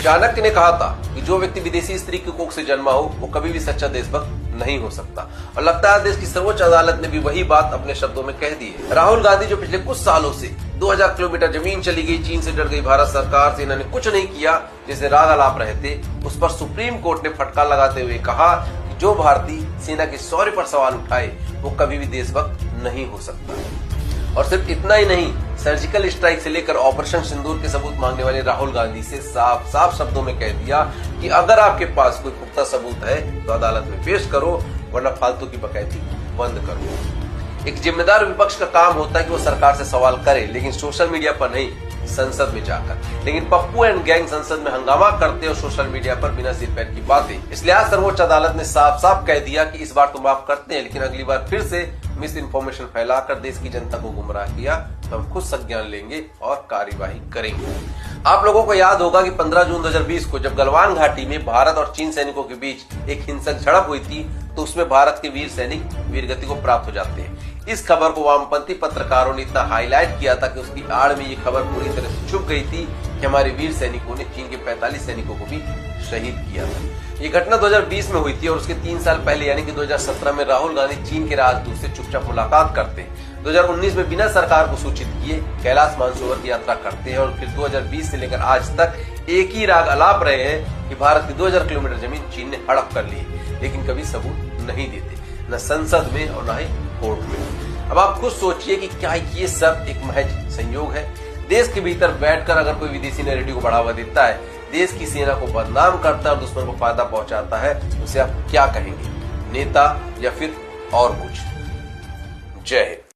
चाणक्य ने कहा था कि जो व्यक्ति विदेशी स्त्री की कोख से जन्मा हो वो कभी भी सच्चा देशभक्त नहीं हो सकता, और लगता है देश की सर्वोच्च अदालत ने भी वही बात अपने शब्दों में कह दी है। राहुल गांधी जो पिछले कुछ सालों से 2000 किलोमीटर जमीन चली गई, चीन से डर गई भारत सरकार से, इन्होंने कुछ नहीं किया जिसे राग अलाप रहे थे, उस पर सुप्रीम कोर्ट ने फटकार लगाते हुए कहा कि जो भारतीय सेना के शौर्य पर सवाल उठाए वो कभी भी देशभक्त नहीं हो सकता। और सिर्फ इतना ही नहीं, सर्जिकल स्ट्राइक से लेकर ऑपरेशन सिंदूर के सबूत मांगने वाले राहुल गांधी से साफ साफ शब्दों में कह दिया कि अगर आपके पास कोई पुख्ता सबूत है तो अदालत में पेश करो, वरना फालतू की बकैती बंद करो। एक जिम्मेदार विपक्ष का काम होता है कि वो सरकार से सवाल करे, लेकिन सोशल मीडिया पर नहीं, संसद में जाकर। लेकिन पप्पू एंड गैंग संसद में हंगामा करते और सोशल मीडिया पर बिना सिर पैर की बातें। इसलिए आज सर्वोच्च अदालत ने साफ साफ कह दिया कि इस बार तो माफ करते हैं, लेकिन अगली बार फिर से मिस इन्फॉर्मेशन फैलाकर देश की जनता को गुमराह किया तो हम खुद संज्ञान लेंगे और कार्यवाही करेंगे। आप लोगों को याद होगा कि 15 जून 2020 को जब गलवान घाटी में भारत और चीन सैनिकों के बीच एक हिंसक झड़प हुई थी, तो उसमें भारत के वीर सैनिक वीरगति को प्राप्त हो जाते हैं। इस खबर को वामपंथी पत्रकारों ने इतना हाईलाइट किया था कि उसकी आड़ में ये खबर पूरी तरह से छुप गई थी कि हमारे वीर सैनिकों ने चीन के 45 सैनिकों को भी शहीद किया था। ये घटना 2020 में हुई थी और उसके 3 साल पहले यानी कि 2017 में राहुल गांधी चीन के राजदूत से चुपचाप मुलाकात करते हैं। 2019 में बिना सरकार को सूचित किए कैलाश मानसरोवर की यात्रा करते हैं और फिर 2020 से लेकर आज तक एक ही राग अलाप रहे हैं कि भारत की 2000 किलोमीटर जमीन चीन ने हड़प कर ली, लेकिन कभी सबूत नहीं देते, न संसद में और न ही कोर्ट में। अब आप खुद सोचिए कि क्या ये सब एक महज संयोग है? देश के भीतर बैठकर अगर कोई विदेशी नैरेटिव को बढ़ावा देता है, देश की सेना को बदनाम करता है और दुश्मन को फायदा पहुंचाता है, उसे आप क्या कहेंगे? नेता या फिर और कुछ? जय हिंद।